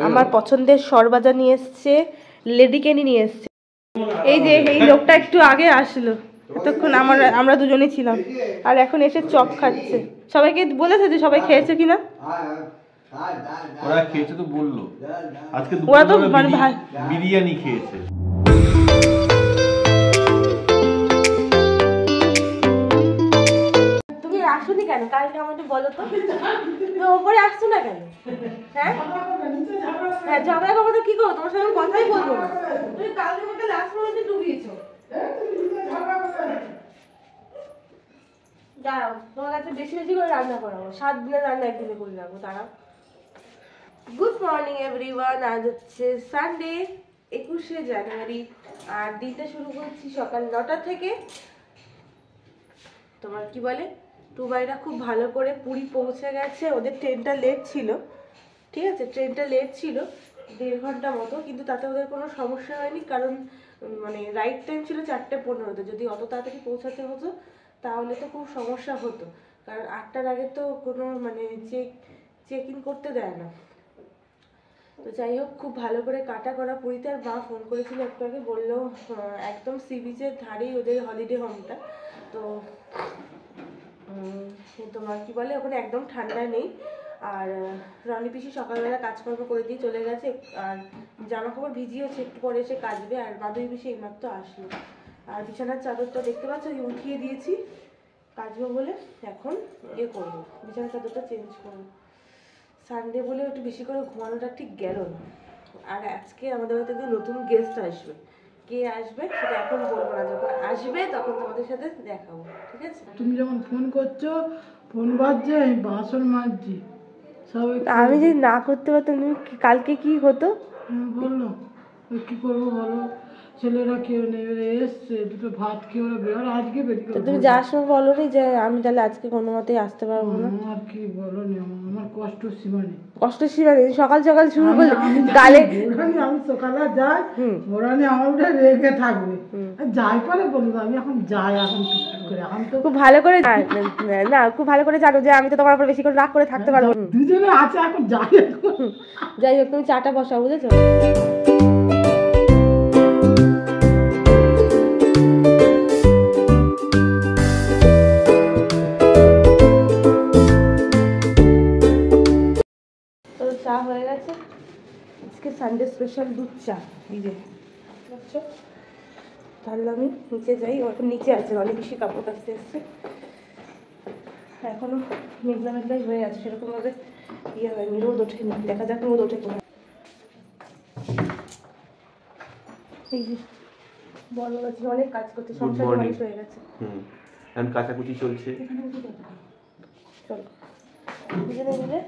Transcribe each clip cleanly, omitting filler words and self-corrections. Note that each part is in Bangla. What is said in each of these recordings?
আমার পছন্দের সরবাজা নিয়ে এসছে, লেডি কেনি নিয়ে এসছে। এই যে এই লোকটা একটু আগে আসলো, এতক্ষণ আমরা দুজনেই ছিলাম, আর এখন এসে চপ খাচ্ছে। সবাইকে বলেছে যে সবাই খেয়েছে কিনা? ওরা খেয়েছে তো বললো, আজকে ওরা তো বিরিয়ানি খেয়েছে। তুমি আসোনি কেন কালকে? আমাকে বলো তো, তুমি ওপরে আসছো না কেন? হ্যাঁ হ্যাঁ, ঝগড়া করবো তো কি করবো? তোমার সঙ্গে কথাই বলবো না। তুমি কালকে আমাকে লাস্ট মোমেন্টে ডুবিয়েছো। দাঁড়াও, তোমার কাছে বেশি বেশি করে রান্না করাবো, 7 দিনের রান্না একদিনে করে রাখবো। দাঁড়াও। Good morning everyone. আজ হচ্ছে সানডে, 21শে জানুয়ারি, আর দিনটা শুরু করছি সকাল 9টা থেকে। তোমার কি বলে, টুবাইরা খুব ভালো করে পুরী পৌঁছে গেছে। ওদের ট্রেনটা লেট ছিল, ঠিক আছে, ট্রেনটা লেট ছিল 1.5 ঘন্টা মতো, কিন্তু তাতে ওদের কোনো সমস্যা হয়নি, কারণ মানে রাইট টাইম ছিল 4:15-তে। যদি অত তাড়াতাড়ি পৌঁছাতে হতো তাহলে তো খুব সমস্যা হতো, কারণ 8টার আগে তো কোনো মানে চেক ইন করতে দেয় না। তো যাই হোক, খুব ভালো করে কাটা করা পুরীতে। আর মা ফোন করেছিল একটু আগে, বললো একদম সি বিচের ধারেই ওদের হলিডে হোমটা। তো তোমার কি বলে, ওখানে একদম ঠান্ডা নেই। আর রনি পিসি সকালবেলা কাজকর্ম করে দিয়ে চলে গেছে, আর জামা কাপড় ভিজিয়েছে, একটু পরে এসে কাচবে। আর মাধুরী পিসি এইমাত্র আসলো। আর বিছানার চাদরটা দেখতে পাচ্ছ উঠিয়ে দিয়েছি কাচবো বলে। এখন ইয়ে করবো, বিছানার চাদরটা চেঞ্জ করবো। সানডে বলে একটু বেশি করে ঘুমানোটা ঠিক গেল না। আর আজকে আমাদের বাড়িতে একজন নতুন গেস্ট আসবে। কে আসবে সেটা এখন বলবো না, যখন আসবে তখন তোমাদের সাথে দেখাবো, ঠিক আছে? তুমি যখন ফোন করছো, ফোন বাজছে, আমি বাসন মাজছি। আমি যদি না করতে পারতাম, তুমি কালকে কি হতো বললো কি করবো বলো, ছেলেরা কেউ নেই, এসছে দুটো ভাত খেয়ে ওরা বেরোর আজকে বেরিয়ে। তুমি যাওয়ার সময় বলো নি যে আমি তাহলে আজকে কোনো মতেই আসতে পারবো না? আর কি বলো নি, আমার কষ্ট সীমা নেই। কষ্ট সীমা নেই? সকাল সকাল শুরু করলে গালে। আমি সকালে যাই, ওরানি আমার উঠে রেগে থাকবে, যাই পারে বলবো। আমি এখন যাই, এখন টুকটুক করে। এখন তো খুব ভালো করে না, খুব ভালো করে জানো যে আমি তো তোমার উপর বেশি করে রাগ করে থাকতে পারবো না। দুজনে আছে, এখন যাই। যাই হোক, তুমি চাটা বসাও, বুঝেছো? চা হয়ে গেছে, আজকে সানডে স্পেশাল দুধ চা। এই যে বুঝছো, তাহলে আমি নিচে যাই। ও এখন নিচে আছে, অনেক বেশি কাপড় কাচতে এসছে। এখনো মেঘলা মেঘলাই হয়ে আছে, সেরকম ভাবে ইয়ে হয়নি, রোদ ওঠেনি। দেখা যাক রোদ ওঠে কিনা। এই যে বড় আছে, অনেক কাজ করতে, সংসার মানুষ হয়ে গেছে। এখন কাচাকুচি চলছে। চলো দুজনে মিলে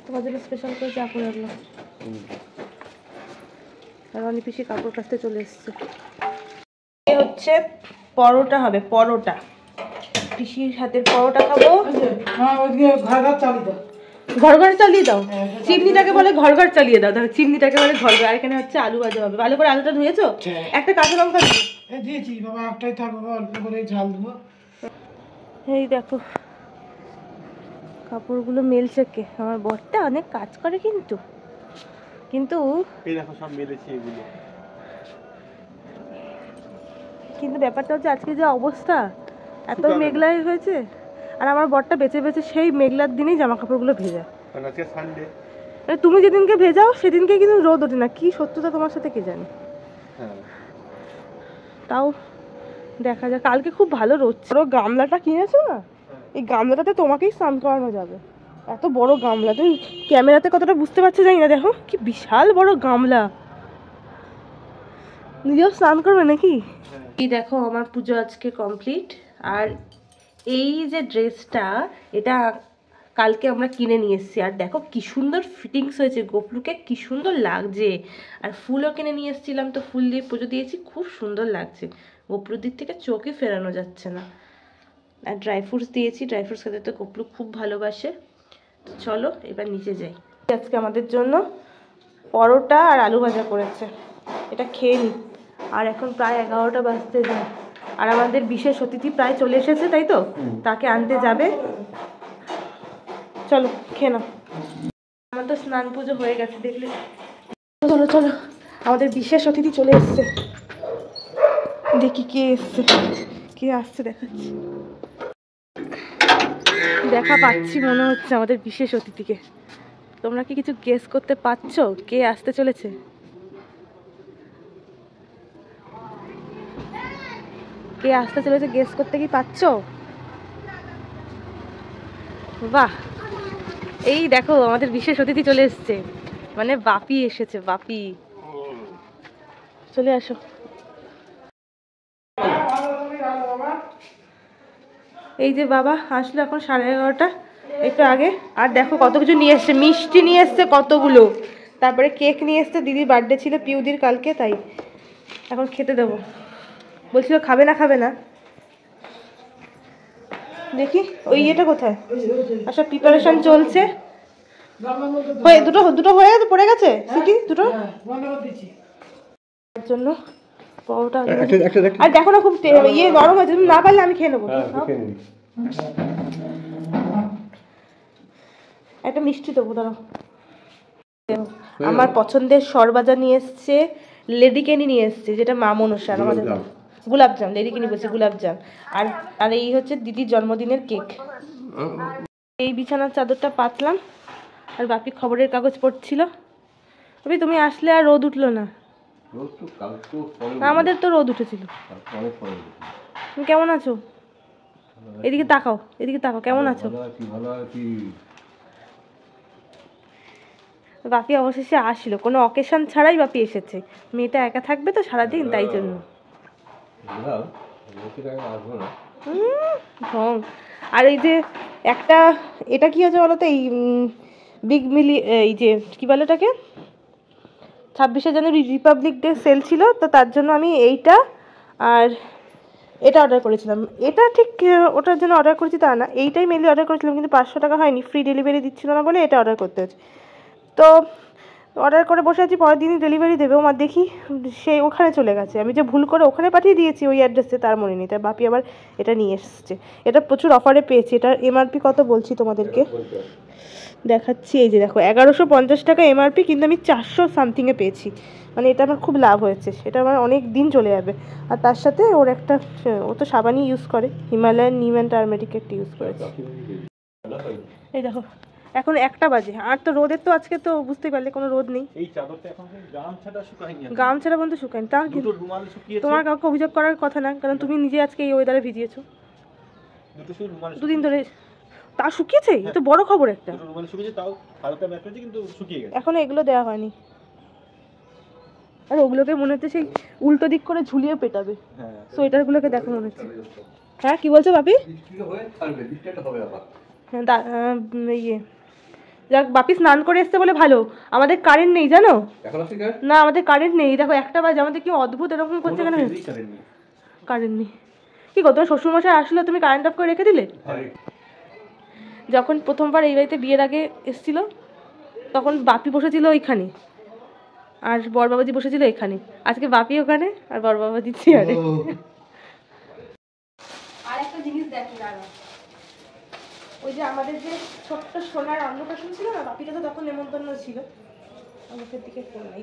তোমার জন্য স্পেশাল করে চা করে রাখলাম। আর অনেক বেশি কাপড় কাচতে চলে এসছে। এ হচ্ছে পরোটা হবে, পরোটা। পিসির হাতের পরোটা খাবো। ঘর ঘর চালিয়ে দাও। চিমনিটাকে বলে ঘর ঘর চালিয়ে দাও। দেখো চিমনিটাকে বলে ঘর ঘর। আর এখানে হচ্ছে আলু ভাজা হবে। ভালো করে আলুটা ধুয়েছো? একটা কাঁচা লঙ্কা দিয়েছি বাবা, একটাই থাকবো, অল্প করে ঝাল দেবো। এই দেখো কাপড়গুলো মেলছে কে? আমার বরটা অনেক কাজ করে কিন্তু এই দেখো সব মেলেছে এগুলো। কিন্তু ব্যাপারটা হচ্ছে আজকে যে অবস্থা, এত মেঘলাই হয়েছে। আর আমার বরটা বেঁচে বেঁচে সেই মেঘলার দিনেই জামা কাপড়গুলো ভেজা। আজকে সানডে, তুমি যেদিনকে ভেজাও সেদিনকে কিন্তু রোদ ওঠে না। কি সত্যতা তোমার সাথে কে জানে। তাও দেখা যায়, কালকে খুব ভালো রোদ ছিল। গামলাটা কিনেছো না, এই গামলাটাতে তোমাকেই স্নান করানো যাবে। এত বড় গামলা, তুমি ক্যামেরাতে কতটা বুঝতে পারছো জানি না। দেখো কি বিশাল বড় গামলা। নিজেও স্নান করবে নাকি? এই দেখো আমার পুজো আজকে কমপ্লিট। আর এই যে ড্রেসটা, এটা কালকে আমরা কিনে নিয়ে এসেছি। আর দেখো কি সুন্দর ফিটিংস হয়েছে, গোপলুকে কি সুন্দর লাগছে। আর ফুলও কিনে নিয়ে এসেছিলাম, তো ফুল দিয়ে পুজো দিয়েছি, খুব সুন্দর লাগছে। গোপলুর দিক থেকে চোখই ফেরানো যাচ্ছে না। আর ড্রাই ফ্রুটস দিয়েছি, ড্রাই ফ্রুটস খেতে তো গোপলু খুব ভালোবাসে। তো চলো এবার নিচে যাই। আজকে আমাদের জন্য পরোটা আর আলু ভাজা করেছে, এটা খেয়ে নিই। আর এখন প্রায় 11টা বাজতে যায়। আর আমাদের বিশেষ অতিথি প্রায় চলে এসেছে, তাই তো? তাকে আনতে যাবে। চলো খেয়ে নাও। আমার তো স্নান পুজো হয়ে গেছে দেখলে। চলো চলো, আমাদের বিশেষ অতিথি চলে এসছে। দেখি কে এসছে, কে আসছে দেখাচ্ছি। দেখা পাচ্ছি মনে হচ্ছে আমাদের বিশেষ অতিথিকে। তোমরা কি কিছু গেস করতে পারছো কে আসতে চলেছে? কে আসতে চলেছে গেস করতে কি পারছো? বাহ, এই দেখো আমাদের বিশেষ অতিথি চলে এসছে, মানে বাপি এসেছে। বাপি চলে আসো। এই যে বাবা আসলো এখন 11:30 একটু আগে। আর দেখো কত কিছু নিয়ে এসছে, মিষ্টি নিয়ে এসছে কতগুলো, তারপরে কেক নিয়ে এসছে। দিদির বার্থডে ছিল পিউদির কালকে, তাই এখন খেতে দেবো। বলছিল খাবে না খাবে না। দেখি ওই ইয়েটা কোথায়, আচ্ছা প্রিপারেশন চলছে। হয়ে দুটো দুটো হয়ে গেছে, পড়ে গেছে সিটি দুটো জন্য পরোটা। আর দেখো না খুব ইয়ে নরম হয়েছে, তুমি না পারলে আমি খেয়ে নেবো। একটা মিষ্টি দেবো দাঁড়াও। আমার পছন্দের সরবাজা নিয়ে এসছে, লেডিকেনি নিয়ে এসছে, যেটা মা মনসার আমাদের গোলাপজাম, লেডিকেনি বলছে গোলাপজাম। আর আর এই হচ্ছে দিদির জন্মদিনের কেক। এই বিছানার চাদরটা পাতলাম, আর বাপি খবরের কাগজ পড়ছিল। তবে তুমি আসলে আর রোদ উঠলো না। আমাদের তো রোদ উঠেছিল। তুমি কেমন আছো? এদিকে তাকাও, এদিকে তাকাও, কেমন আছো? বাপি অবশেষে আসলো, কোনো অকেশন ছাড়াই বাপি এসেছে। মেয়েটা একা থাকবে তো সারাদিন, তাই জন্য। আর এই যে একটা এটা কি আছে বলো তো, এই বিগ মিলি, এই যে কি বলে এটাকে, 26শে জানুয়ারি রিপাবলিক ডে সেল ছিল, তো তার জন্য আমি এইটা আর এটা অর্ডার করেছিলাম। এটা ঠিক ওটার জন্য অর্ডার করেছি তা না, এইটাই মেনলি অর্ডার করেছিলাম, কিন্তু 500 টাকা হয়নি, ফ্রি ডেলিভারি দিচ্ছিল না বলে এটা অর্ডার করতে হচ্ছে। তো অর্ডার করে বসে আছি, পরের দিনই ডেলিভারি দেবে। আমার দেখি সে ওখানে চলে গেছে, আমি যে ভুল করে ওখানে পাঠিয়ে দিয়েছি ওই অ্যাড্রেসে, তার মনে নেই। তার বাপি আবার এটা নিয়ে এসছে। এটা প্রচুর অফারে পেয়েছি। এটার এমআরপি কত বলছি তোমাদেরকে, দেখাচ্ছি। এই যে দেখো 1150 টাকা এমআরপি, কিন্তু আমি 400 সামথিংয়ে পেয়েছি। মানে এটা আমার খুব লাভ হয়েছে, এটা আমার অনেক দিন চলে যাবে। আর তার সাথে ওর একটা, ও তো সাবানই ইউজ করে, হিমালয়ান নিম অ্যান্ড টারমেরিকেরটা ইউজ করেছে। এই দেখো এখন 1টা বাজে, আর তো রোদের তো আজকে তো বুঝতেই পারলে কোনো রোদ নেই। এই চাদরটা এখন গামছাটা শুকায়নি, গামছাটা বন্ধ শুকায়নি। তা দুটো রুমাল শুকিয়েছে। তোমার কাউকে অভিযোগ করার কথা না, কারণ তুমি নিজে আজকে এই ওয়েদারে ভিজিয়েছো। দুটো শুধু রুমাল, দুদিন ধরে তা শুকিয়েছে, এটা তো বড় খবর একটা। দুটো রুমাল শুকিয়েছে, তাও হালকা ম্যাট কিন্তু শুকিয়ে গেছে। এখনো এগুলো দেওয়া হয়নি, আর ওগুলোকে মনে হচ্ছে সেই উল্টো দিক করে ঝুলিয়ে পেটাবে। হ্যাঁ, সোয়েটারগুলোকে দেখো মনে হচ্ছে। হ্যাঁ কি বলছো বাপি? ইয়ে যাক, বাপি স্নান করে এসছে বলে ভালো। আমাদের কারেন্ট নেই জানো না, আমাদের কারেন্ট নেই। দেখো 1টা বাজে, আমাদের কি অদ্ভুত এরকম করছে কেন? কারেন্ট নেই কি গো? তোমার শ্বশুরমশাই আসলে তুমি কারেন্ট অফ করে রেখে দিলে? যখন প্রথমবার এই বাড়িতে বিয়ের আগে এসেছিল, তখন বাপি বসেছিল ওইখানে, আর বর বাবাজি বসেছিল এখানে। আজকে বাপি ওখানে আর বর বাবাজি চেয়ারে। আর একটা জিনিস দেখি দাঁড়া, ওই যে আমাদের যে ছোট্ট সোনার অন্নপ্রাশন ছিল না, বাপিটা তো তখন নেমন্তন্ন ছিল। মুখের দিকে নাই,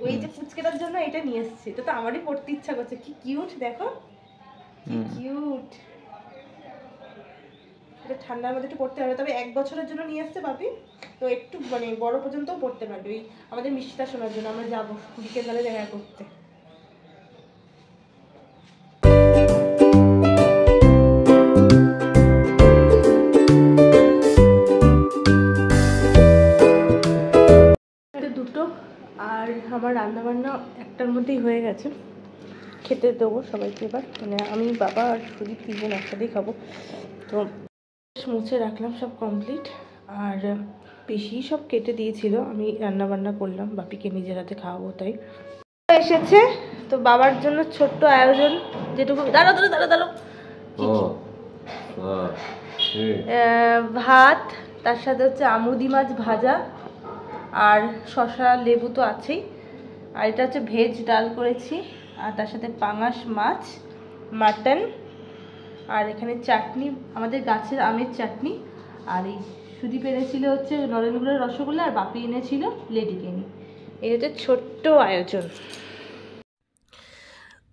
ওই যে ফুচকেটার জন্য এটা নিয়ে এসেছে। এটা তো আমারই পড়তে ইচ্ছা করছে। কি কিউট দেখো, কি কিউট। এটা ঠান্ডার মধ্যে একটু পড়তে পারবে, তবে 1 বছরের জন্য নিয়ে আসছে বাপি, তো একটু মানে বড় পর্যন্তও পড়তে পারবে। ওই আমাদের মিষ্টিটা শোনার জন্য আমরা যাবো বিকেলবেলা দেখা করতে। দুটো আর আমার রান্নাবান্না 1টার মধ্যেই হয়ে গেছে। খেতে দেবো সবাইকে এবার, মানে আমি বাবা আর সুদীপ 3জন একসাথেই খাবো। তো মুছে রাখলাম, সব কমপ্লিট। আর বেশি সব কেটে দিয়েছিল, আমি রান্না বান্না করলাম, বাপিকে নিজের হাতে খাওয়াবো তাই। এসেছে তো বাবার জন্য ছোট্ট আয়োজন, যেটুকু দাঁড়াও ভাত, তার সাথে হচ্ছে আমুদি মাছ ভাজা, আর শসা লেবু তো আছেই। আর এটা হচ্ছে ভেজ ডাল করেছি, আর তার সাথে পাঙাশ মাছ, মাটন, আর এখানে চাটনি, আমাদের গাছের আমের চাটনি, আর এই সুদীপ এনেছিল হচ্ছে নরেন্দ্রগুলোর রসগোল্লা, আর বাপি এনেছিল লেডিকেনি। এই হচ্ছে ছোট্ট আয়োজন।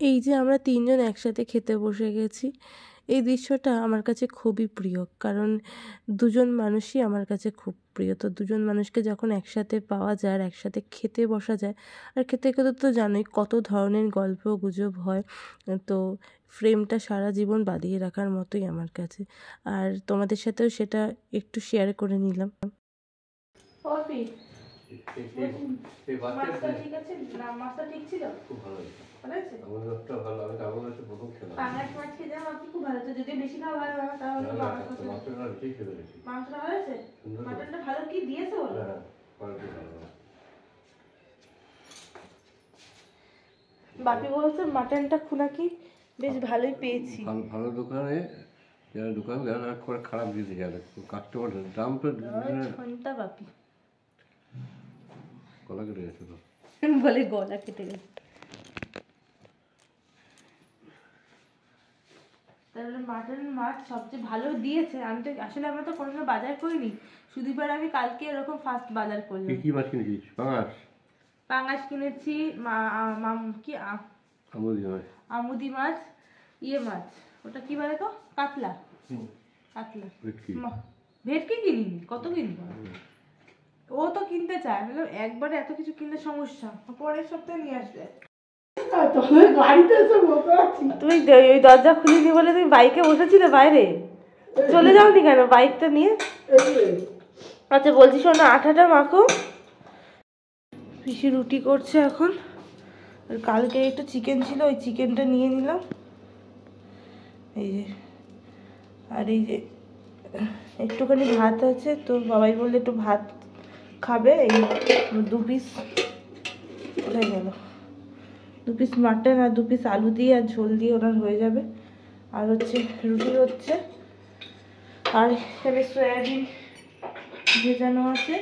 এই যে আমরা তিনজন একসাথে খেতে বসে গেছি, এই দৃশ্যটা আমার কাছে খুবই প্রিয়, কারণ দুজন মানুষই আমার কাছে খুব প্রিয়। তো দুজন মানুষকে যখন একসাথে পাওয়া যায় আর একসাথে খেতে বসা যায়, আর খেতে খেতে তো জানোই কত ধরনের গল্প গুজব হয়, তো ফ্রেমটা সারা জীবন বাঁধিয়ে রাখার মতোই আমার কাছে। আর তোমাদের সাথেও সেটা একটু শেয়ার করে নিলাম। মাছটা ঠিক আছে? না, মাছটা ঠিক ছিল? খুব ভালো হয়েছে। ভালো হয়েছে? আমাদেরটা ভালো। আমি তো আমাদের সাথে প্রথম খেলাম। পাঙাশ মাছ খেতে আমার খুব ভালো হয়েছে। যদি বেশি খাওয়া ভালো না তাহলে মাছটা না ঠিক খেতে বেশি। মাছটা ভালো হয়েছে? মাটনটা ভালো কি দিয়েছে বলো? হ্যাঁ, কোয়ালিটি ভালো। বাপি বলছে মাটনটা খুনাকি বেশ ভালোই পেয়েছি। ভালো দোকানে যারা দোকান করে খারাপ দিতে যাবে কাস্টমার দাম তো ঘন্টা বাপি গলা কেটে গেছে তো বলে গলা কেটে গেছে। তাহলে মাটন মাছ সবচেয়ে ভালো দিয়েছে। আমি তো আসলে আমরা তো কোনোদিন বাজার করিনি, শুধুবার আমি কালকে এরকম ফার্স্ট বাজার করলাম। কি মাছ কিনেছিস? পাঙাশ কিনেছি, কি আমুদি মাছ, ইয়ে মাছ, ওটা কি বলে তো, কাতলা। কাতলা ভেটকি কিনি, কত কিনবো? ও তো কিনতে চায়, বললাম একবারে এত কিছু কিনলে সমস্যা, পরের সপ্তাহে নিয়ে আসবে। তুমি ওই দরজা খুলিনি বলে তুমি বাইকে বসেছিলে বাইরে, চলে যাওনি কেন বাইকটা নিয়ে? আচ্ছা বলছি শোনো, আটাটা মাখো। পিসি রুটি করছে এখন, আর কালকে একটু চিকেন ছিল, ওই চিকেনটা নিয়ে নিলাম। এই যে, আর এই যে একটুখানি ভাত আছে, তো বাবাই বললে একটু ভাত খাবে, এই 2 পিস হয়ে গেল, 2 পিস মাটন আর 2 পিস আলু দিয়ে আর ঝোল দিয়ে ওনার হয়ে যাবে। আর হচ্ছে রুটি হচ্ছে, আর এখানে সয়াবিন ভেজানো আছে,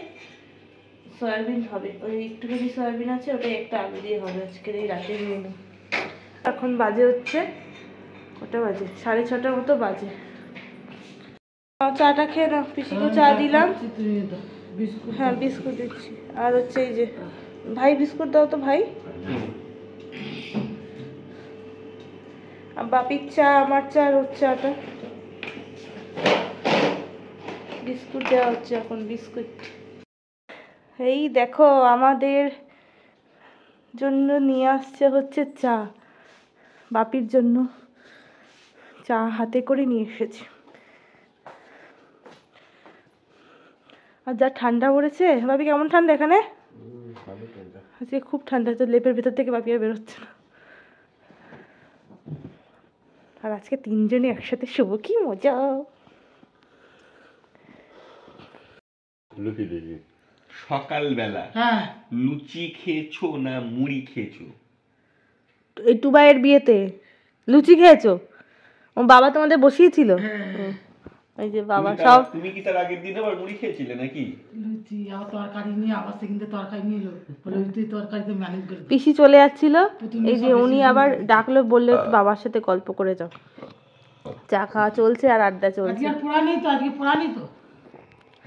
সয়াবিন হবে, ওই একটুখানি সয়াবিন আছে, ওটা একটা আলু দিয়ে হবে আজকের এই রাতের মেনু। এখন বাজে হচ্ছে কটা বাজে, 6:30 মতো বাজে। চাটা খেয়ে নাও, পিসিকে চা দিলাম। হ্যাঁ বিস্কুট দিচ্ছি। আর হচ্ছে এই যে ভাই বিস্কুট দাও তো ভাই। বাপির চা, আমার চা, আর ওর চাটা। বিস্কুট দেওয়া হচ্ছে এখন, বিস্কুট। এই দেখো আমাদের জন্য নিয়ে আসছে হচ্ছে চা, বাপির জন্য চা হাতে করে নিয়ে এসেছি। আর যা ঠান্ডা পড়েছে, বাপি কেমন ঠান্ডা এখানে? আজকে খুব ঠান্ডা, তো লেপের ভেতর থেকে বাপি আর বেরোচ্ছে না। আর আজকে তিনজনে একসাথে শুভ, কি মজা। সকালবেলা লুচি খেয়েছো না মুড়ি খেয়েছো? এই টুবাইয়ের বিয়েতে লুচি খেয়েছো? ও বাবা তোমাদের বসিয়েছিল? এই যে বাবা সব। তুমি কি তার আগের দিন আবার মুড়ি খেয়েছিলে নাকি? লুচি আর তরকারি নিয়ে আবার সেখানে তরকারি নিয়ে এলো, বলে তুই তরকারিতে ম্যানেজ করে। পিসি চলে যাচ্ছিল, এই যে উনি আবার ডাকলো, বললো বাবার সাথে গল্প করে যাও। চা খাওয়া চলছে আর আড্ডা চলছে। আজকে পোড়া নেই তো, আজকে পোড়া নেই তো।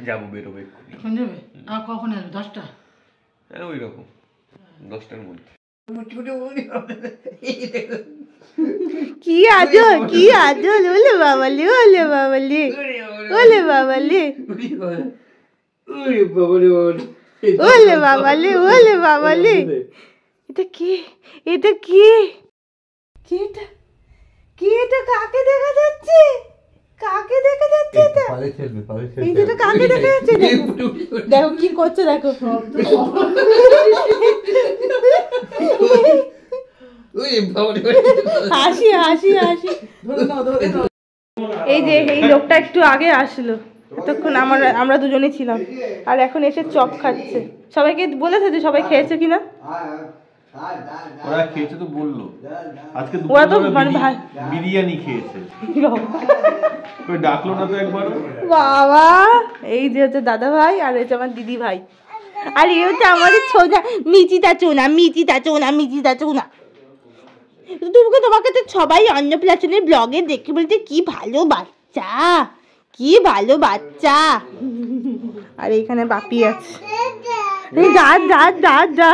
যাবো, বেরোবে এখন যাবে? আর কখন আসবে? 10টা? ওই রকম 10টার মধ্যে। কি আজল, কি আজল, ওলে বাবালে, ওলে বাবালে, ওলে বাবালে, ওলে বাবালে, ওলে বাবালে। এটা কি? এটা কি? কি এটা? কি এটা? কাকে দেখা যাচ্ছে? কাকে দেখা যাচ্ছে এটা? এই যেটা কাকে দেখা যাচ্ছে? দেখো কি করছে, দেখো। হাসি হাসি হাসি। এই যে এই লোকটা একটু আগে আসলো, এতক্ষণ আমরা দুজনেই ছিলাম, আর এখন এসে চপ খাচ্ছে। সবাইকে বলেছে যে সবাই খেয়েছে কিনা? ওরা খেয়েছে তো বললো, আজকে ওরা তো মানে বিরিয়ানি খেয়েছে। কই ডাকলো না তো একবার? বাবা, এই যে হচ্ছে দাদা ভাই, আর হচ্ছে আমার দিদি ভাই, আর এই হচ্ছে আমাদের ছোনা মিচিতা চোনা, মিচিতা চোনা, মিচিতা চোনা। তোমাকে তো সবাই অন্নপ্রাশনের ব্লগে দেখে বলছে কি ভালো বাচ্চা, কি ভালো বাচ্চা। আর এইখানে বাপি আছে। যা যা যা যা